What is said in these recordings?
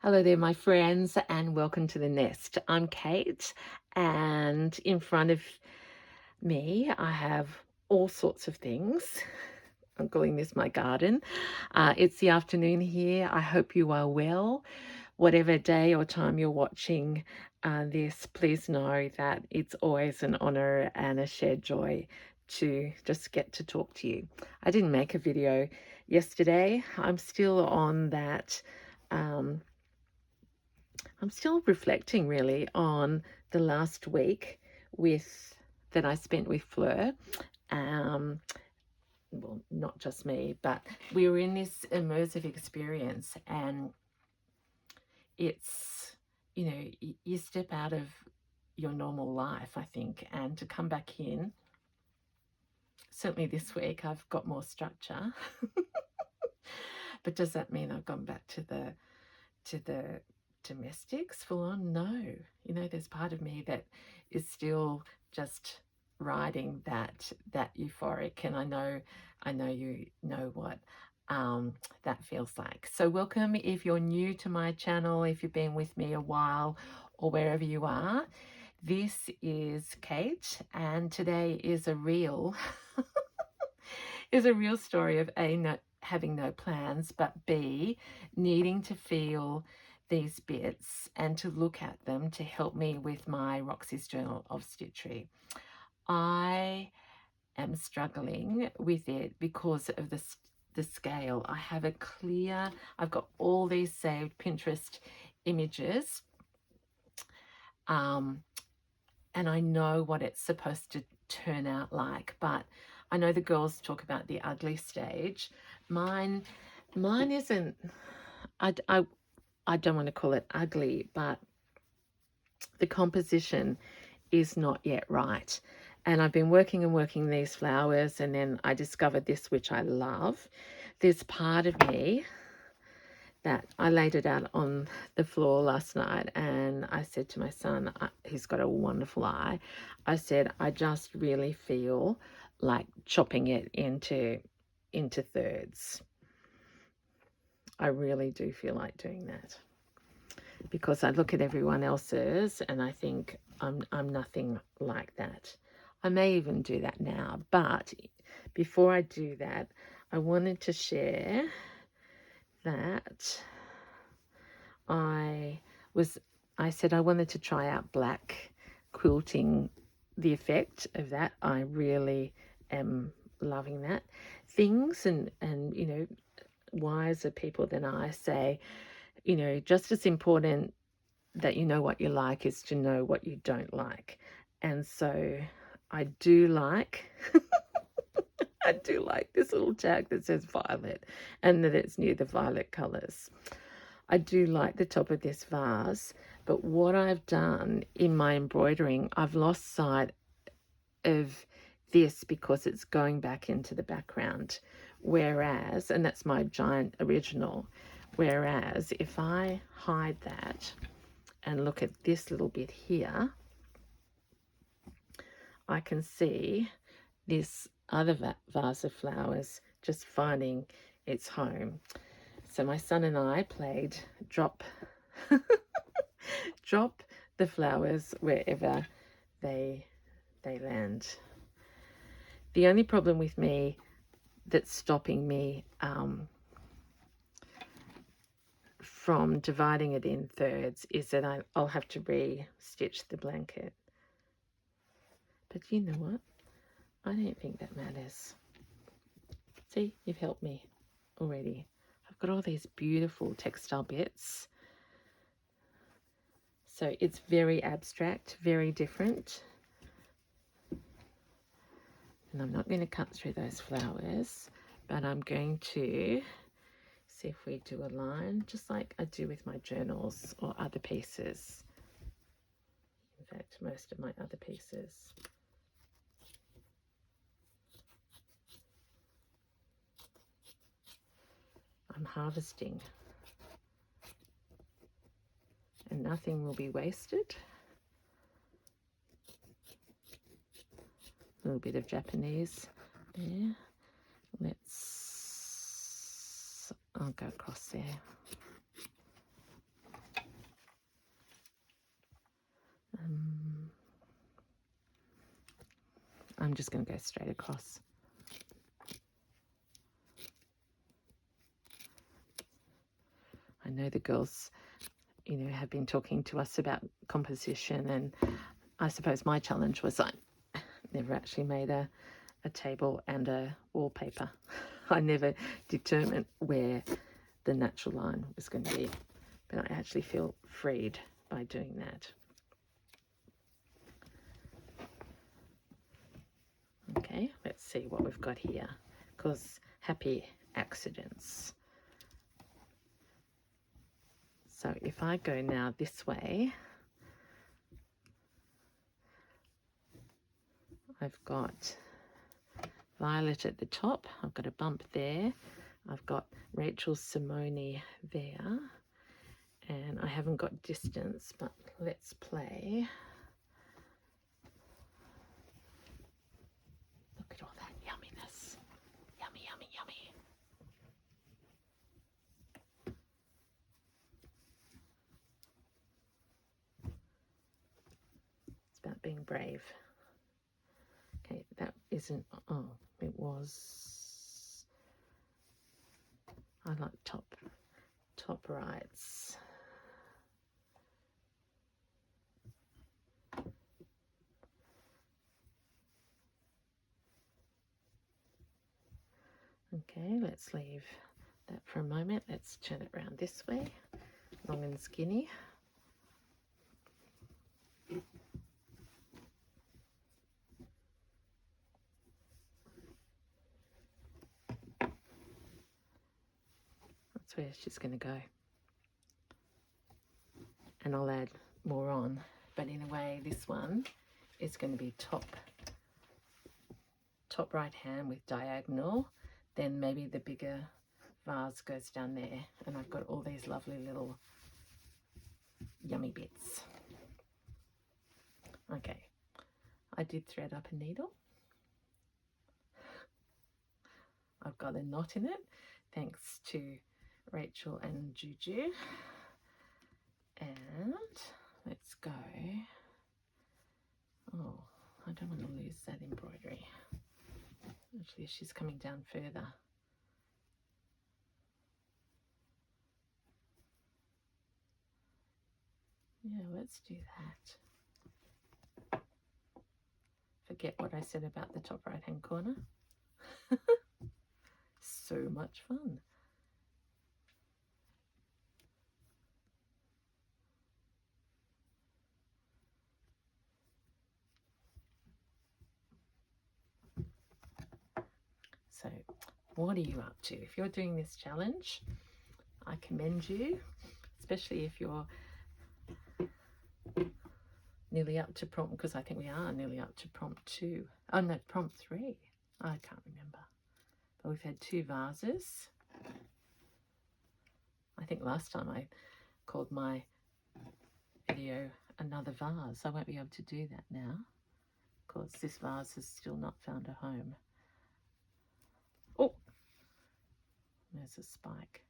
Hello there, my friends, and welcome to the nest. I'm Kate, and in front of me, I have all sorts of things. I'm calling this my garden. It's the afternoon here. I hope you are well. Whatever day or time you're watching this, please know that it's always an honor and a shared joy to just get to talk to you. I didn't make a video yesterday. I'm still on that. I'm still reflecting really on the last week that I spent with Fleur. Um, well, not just me, but we were in this immersive experience, and it's, you step out of your normal life, I think, and to come back in. Certainly this week I've got more structure. But does that mean I've gone back to the domestics full on? No. There's part of me that is still just riding that euphoric, and I know you know what that feels like. So welcome if you're new to my channel, if you've been with me a while, or wherever you are. This is Kate, and today is a real story of having no plans, but B, needing to feel these bits and to look at them to help me with my Roxy's Journal of Stitchery. I am struggling with it because of the scale. I've got all these saved Pinterest images, and I know what it's supposed to turn out like, but I know the girls talk about the ugly stage. Mine isn't. I don't want to call it ugly, but the composition is not yet right. And I've been working these flowers, and then I discovered this, which I love. There's part of me that I laid it out on the floor last night, and I said to my son, he's got a wonderful eye, I said, I just really feel like chopping it into thirds. I really do feel like doing that, because I look at everyone else's and I think I'm nothing like that. I may even do that now, but before I do that, I wanted to share that I said I wanted to try out black quilting, the effect of that. I really am loving that. Things and wiser people than I say, just as important that you know what you like is to know what you don't like. And so I do like I do like this little tag that says violet, and that it's near the violet colors. I do like the top of this vase, but what I've done in my embroidering, I've lost sight of this because it's going back into the background. Whereas, and that's my giant original, whereas if I hide that and look at this little bit here, I can see this other vase of flowers just finding its home. So my son and I played drop the flowers wherever they land. The only problem with me that's stopping me from dividing it in thirds is that I'll have to re-stitch the blanket. But you know what? I don't think that matters. See, you've helped me already. I've got all these beautiful textile bits. So it's very abstract, very different. And I'm not going to cut through those flowers, but I'm going to see if we do a line, just like I do with my journals or other pieces. In fact, most of my other pieces. I'm harvesting, and nothing will be wasted. A little bit of Japanese there. I'll go across there. I'm just going to go straight across. I know the girls, you know, have been talking to us about composition, and I suppose my challenge was I never actually made a table and a wallpaper. I never determined where the natural line was going to be, but I actually feel freed by doing that. Okay, let's see what we've got here, because happy accidents. So if I go now this way, I've got Violet at the top, I've got a bump there, I've got Rachel Simone there, and I haven't got distance, but let's play. Look at all that yumminess. Yummy, yummy, yummy. It's about being brave. Okay, that isn't, oh, it was, I like top rights. Okay, let's leave that for a moment. Let's turn it around this way, long and skinny. That's where she's going to go. And I'll add more on, but in a way this one is going to be top right hand with diagonal, then maybe the bigger vase goes down there, and I've got all these lovely little yummy bits. Okay, I did thread up a needle. I've got a knot in it thanks to Rachel and Juju. And let's go. Oh, I don't want to lose that embroidery. Actually, she's coming down further. Yeah, let's do that. Forget what I said about the top right hand corner. So much fun. So what are you up to? If you're doing this challenge, I commend you, especially if you're nearly up to prompt, because I think we are nearly up to prompt 2. Oh no, prompt 3. I can't remember. But we've had 2 vases. I think last time I called my video another vase. I won't be able to do that now because this vase has still not found a home. Oh, there's a spike.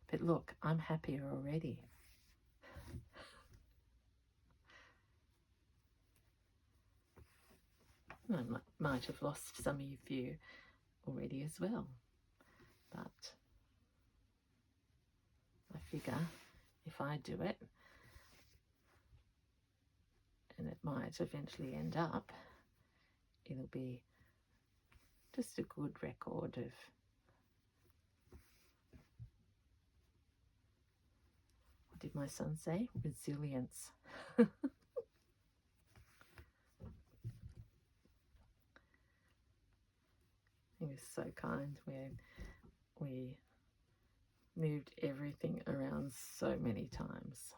But look, I'm happier already. I might have lost some of you already as well, but I figure if I do it, and it might eventually end up, it'll be just a good record of what did my son say? Resilience. He was so kind when we moved everything around so many times.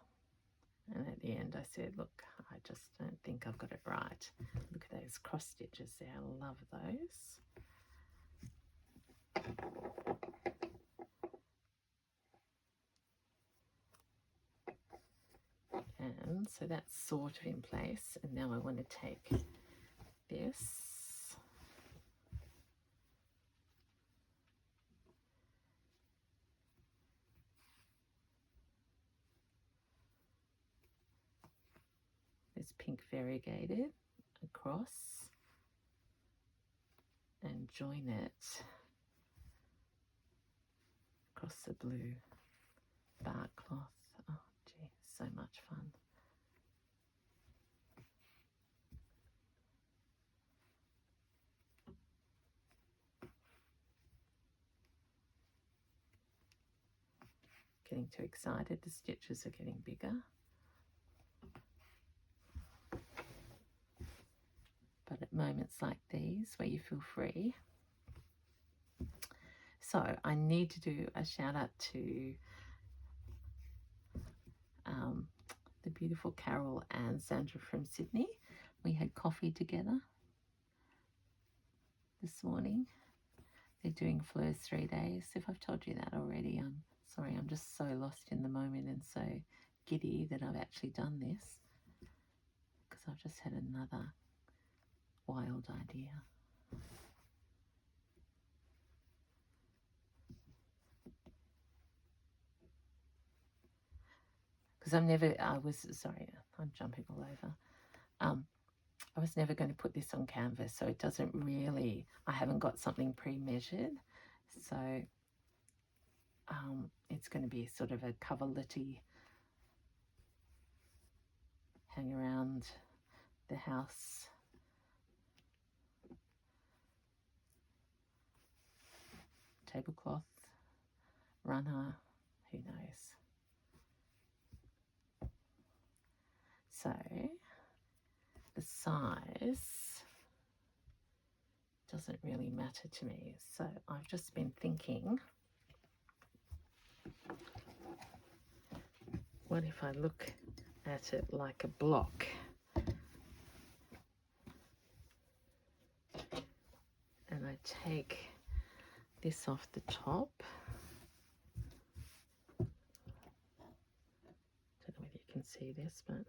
And at the end I said, look, I just don't think I've got it right. Look at those cross stitches there. I love those. And so that's sort of in place. And now I want to take this. This pink variegated across. and join it across the blue bark cloth. Oh gee, so much fun. Getting too excited, the stitches are getting bigger. But at moments like these where you feel free. So I need to do a shout out to the beautiful Carol and Sandra from Sydney. We had coffee together this morning. They're doing Fleur's 3 days. If I've told you that already, I'm sorry. I'm just so lost in the moment and so giddy that I've actually done this, because I've just had another wild idea. Because I'm jumping all over. I was never going to put this on canvas, so it doesn't really, I haven't got something pre-measured. So it's going to be sort of a coverlety, hang around the house. Tablecloth, runner, who knows. So the size doesn't really matter to me. So I've just been thinking, what if I look at it like a block? And I take this off the top. Don't know whether you can see this, but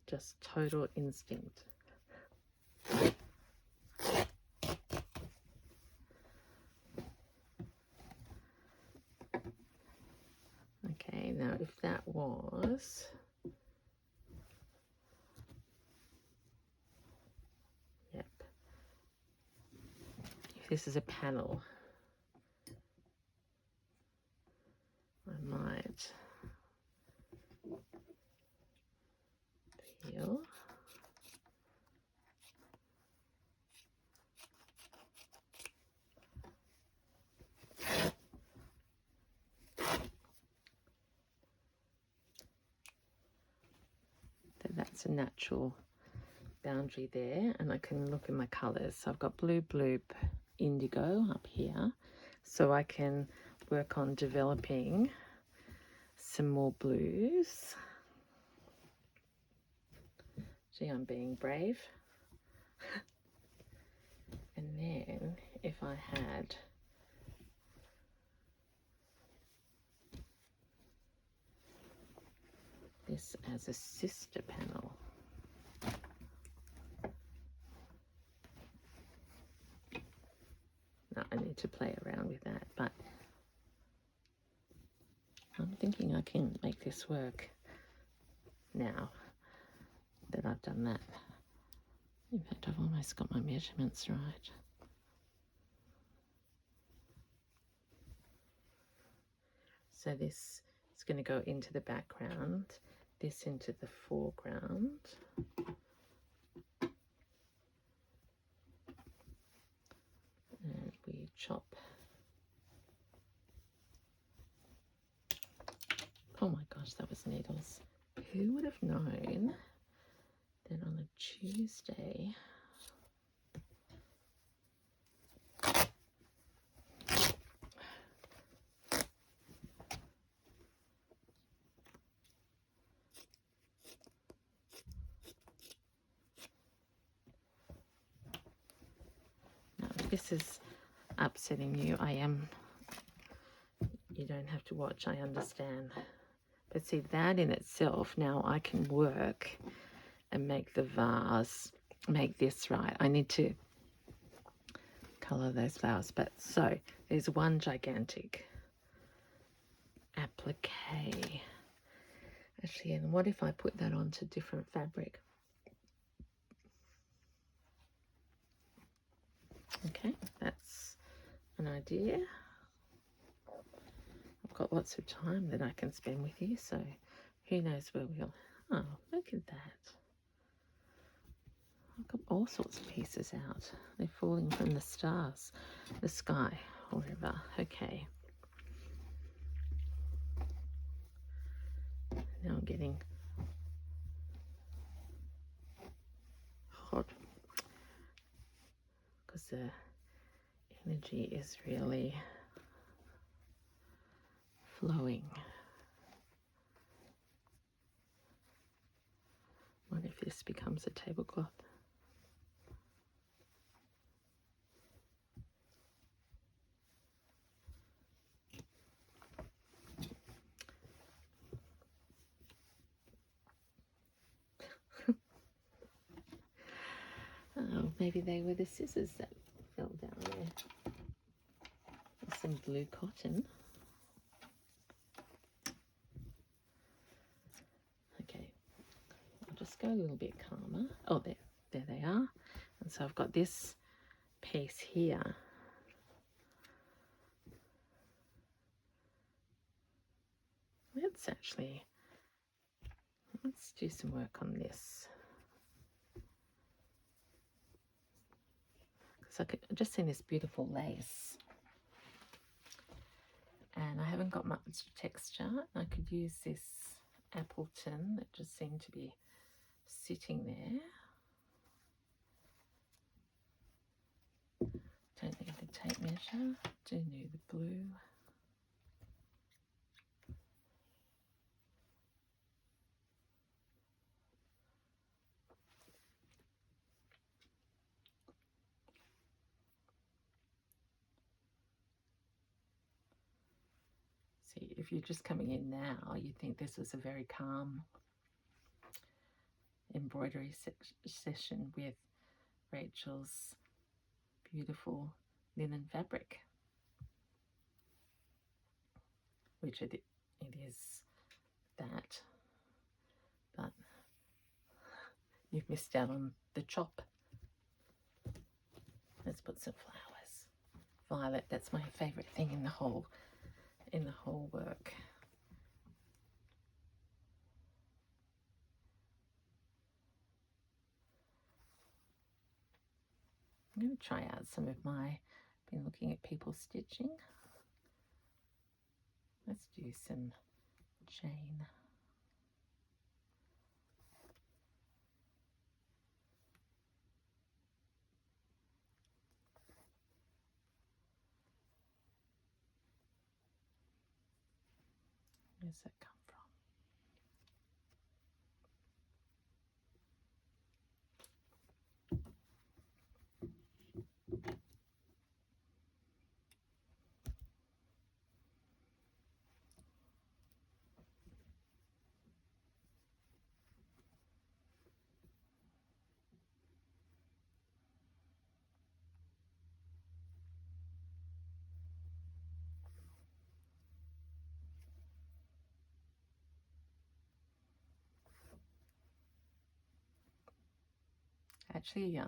just total instinct. Okay, now if that was if this is a panel, I might feel that that's a natural boundary there, and I can look in my colours. So I've got blue, blue, indigo up here, so I can work on developing some more blues. Gee, I'm being brave. And then if I had this as a sister panel, now I need to play around with that, but I'm thinking I can make this work now that I've done that. In fact, I've almost got my measurements right. So this is going to go into the background, this into the foreground. And we chop. Oh my gosh, that was needles. Who would have known that on a Tuesday now, if this is upsetting you, you don't have to watch, I understand. But see, that in itself, now I can work and make the vase, make this right. I need to colour those flowers. But so there's one gigantic applique. Actually, and what if I put that onto different fabric? Okay, that's an idea. I've got lots of time that I can spend with you, so who knows where we'll... Oh, look at that. I've got all sorts of pieces out. They're falling from the stars, the sky, or wherever. Okay. Now I'm getting hot because the energy is really flowing. What if this becomes a tablecloth? Oh, maybe they were the scissors that fell down there. There's some blue cotton. Okay, I'll just go a little bit calmer. Oh, there they are. And so I've got this piece here. Let's do some work on this. Because I've just seen this beautiful lace. And I haven't got much texture. I could use this Appleton that just seemed to be sitting there. Don't need the tape measure. Do need the blue. See, if you're just coming in now, you'd think this was a very calm embroidery session with Rachel's beautiful linen fabric, which it is that, but you've missed out on the chop. Let's put some flowers. Violet, that's my favorite thing in the whole work. I'm going to try out some of been looking at people stitching. Let's do some chain. Where's that come from? Actually,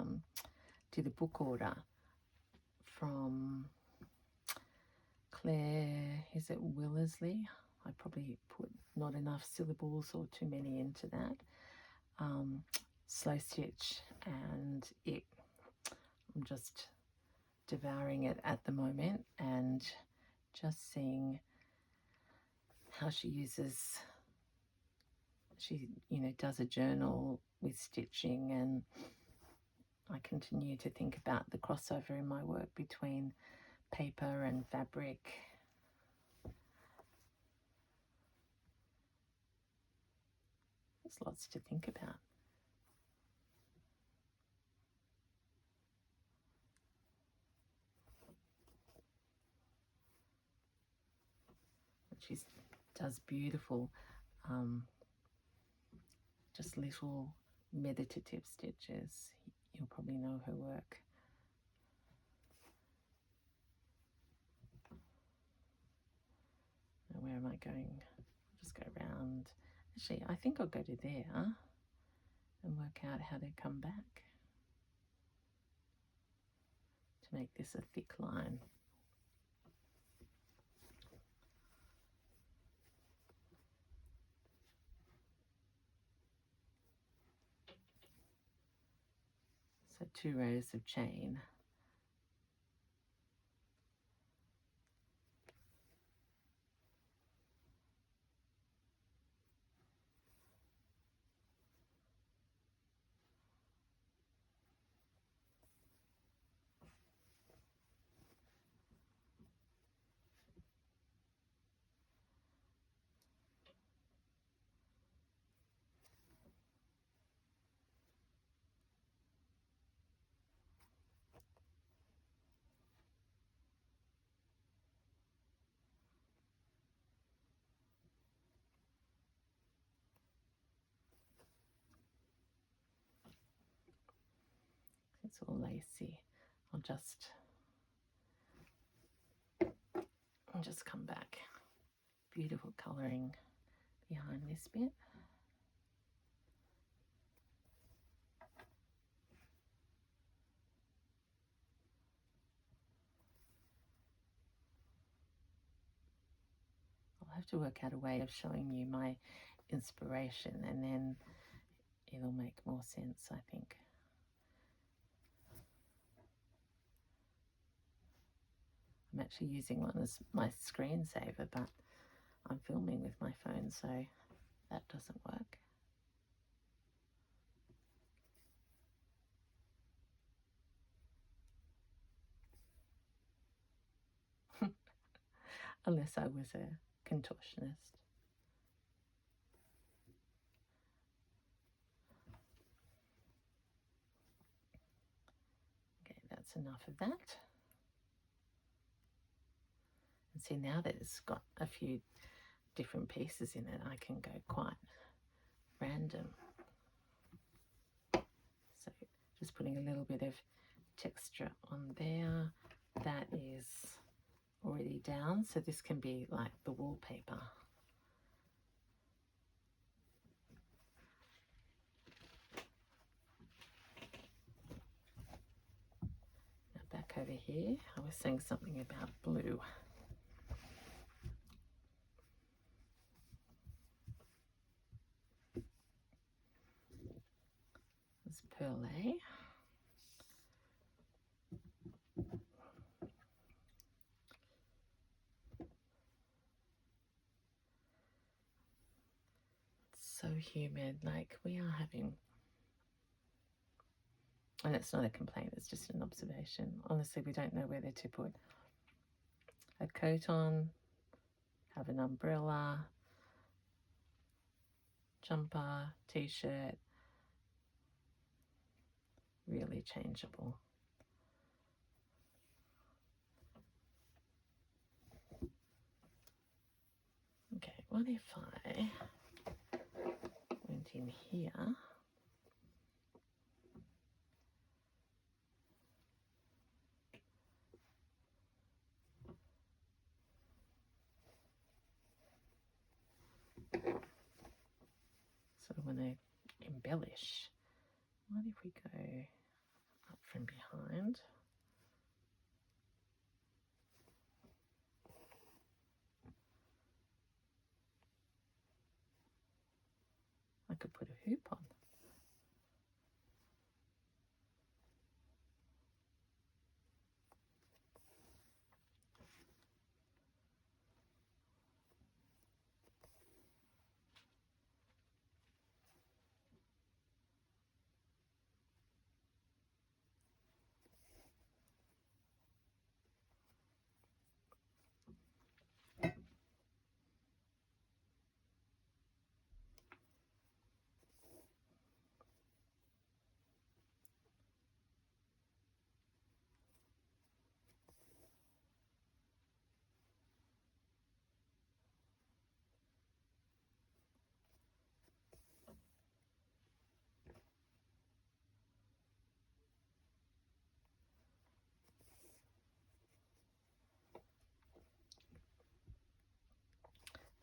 did a book order from Claire, is it Willersley? I probably put not enough syllables or too many into that. Slow stitch, and I'm just devouring it at the moment and just seeing how she does a journal with stitching, and I continue to think about the crossover in my work between paper and fabric. There's lots to think about. She does beautiful, just little meditative stitches. You'll probably know her work. Now, where am I going? I'll just go around. Actually, I think I'll go to there and work out how to come back to make this a thick line. So 2 rows of chain. It's all lacy. I'll just come back. Beautiful colouring behind this bit. I'll have to work out a way of showing you my inspiration, and then it'll make more sense, I think. I'm actually using one as my screensaver, but I'm filming with my phone, so that doesn't work. Unless I was a contortionist. Okay, that's enough of that. And see, now that it's got a few different pieces in it, I can go quite random. So just putting a little bit of texture on there. That is already down, so this can be like the wallpaper. Now back over here, I was saying something about blue. It's Perlé. So humid, like we are having, and it's not a complaint, it's just an observation. Honestly, we don't know whether to put a coat on, have an umbrella, jumper, t-shirt, really changeable. Okay, what if I went in here sort of want to embellish. What if we go up from behind? I could put a hoop on.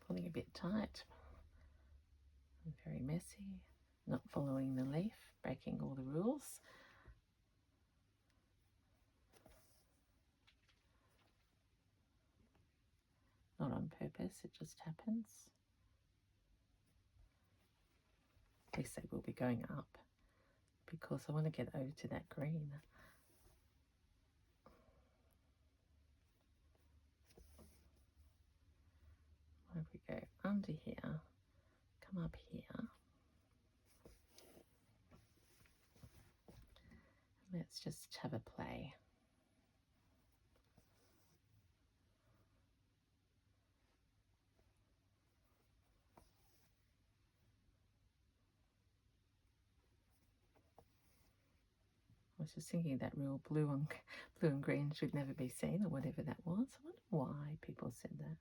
Pulling a bit tight. I'm very messy, not following the leaf, breaking all the rules. not on purpose, it just happens. At least they will be going up because I want to get over to that green. Where we go under here, come up here. Let's just have a play. I was just thinking that real blue and green should never be seen, or whatever that was. I wonder why people said that.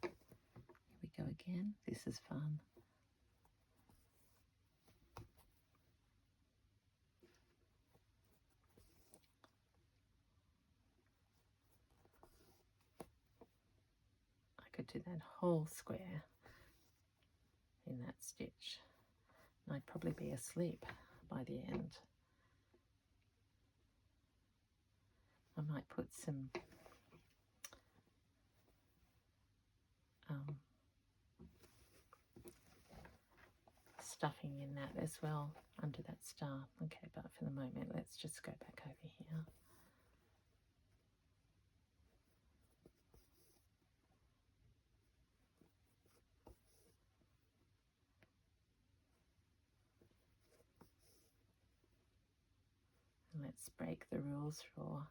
Here we go again. This is fun. I could do that whole square in that stitch. And I'd probably be asleep by the end. I might put some stuffing in that as well under that star. Okay, but for the moment, let's just go back over here. And let's break the rules for,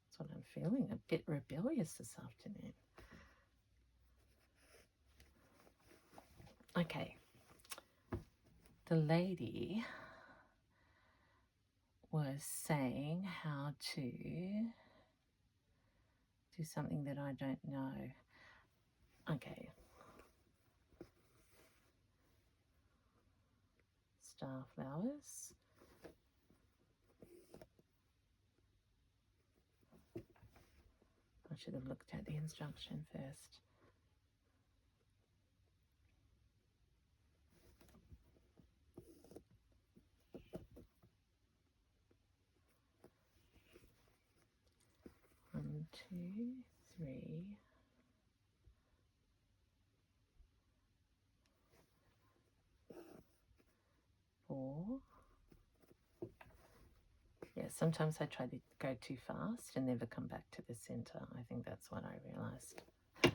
that's what I'm feeling, a bit rebellious this afternoon. Okay, the lady was saying how to do something that I don't know. Okay. Star flowers. I should have looked at the instruction first. One, two, three. Four. Yeah, sometimes I try to go too fast and never come back to the center. I think that's what I realized. Okay,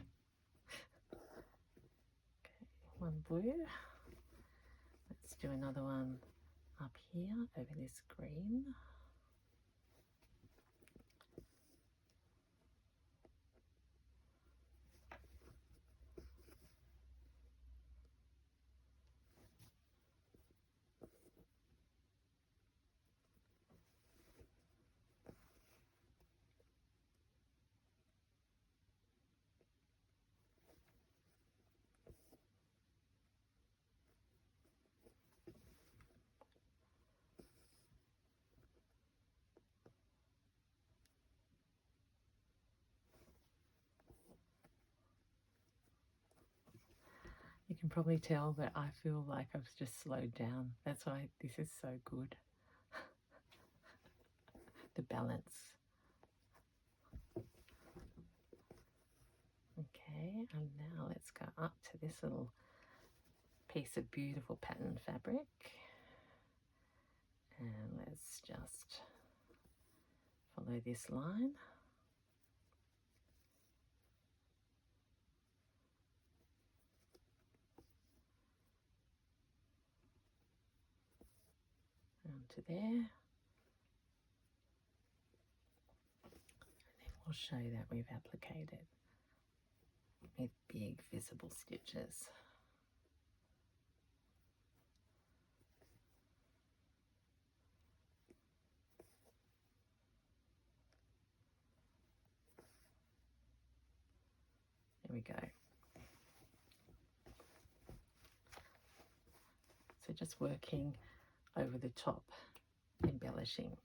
one blue. Let's do another one up here over this green. You can probably tell that I feel like I've just slowed down. That's why this is so good. The balance. Okay, and now let's go up to this little piece of beautiful pattern fabric. And let's just follow this line. Down to there. And then we'll show that we've appliqued it with big visible stitches. we go. So just working over the top, embellishing.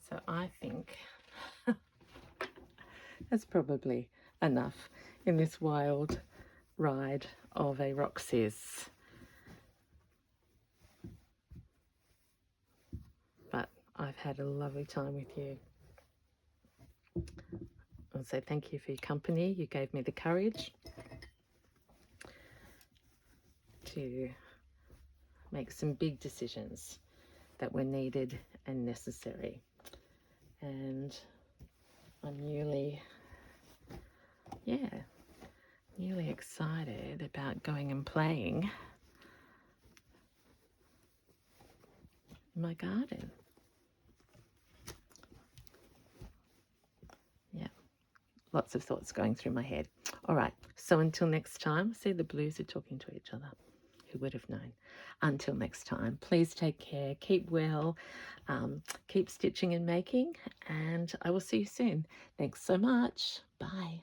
So I think that's probably enough in this wild ride of a Roxy's. But I've had a lovely time with you. I'll say thank you for your company. You gave me the courage to make some big decisions that were needed and necessary. And I'm newly excited about going and playing in my garden. Yeah, lots of thoughts going through my head. All right, so until next time, see, the blues are talking to each other. Who would have known? Until next time, please take care, keep well, keep stitching and making, and I will see you soon. Thanks so much. Bye.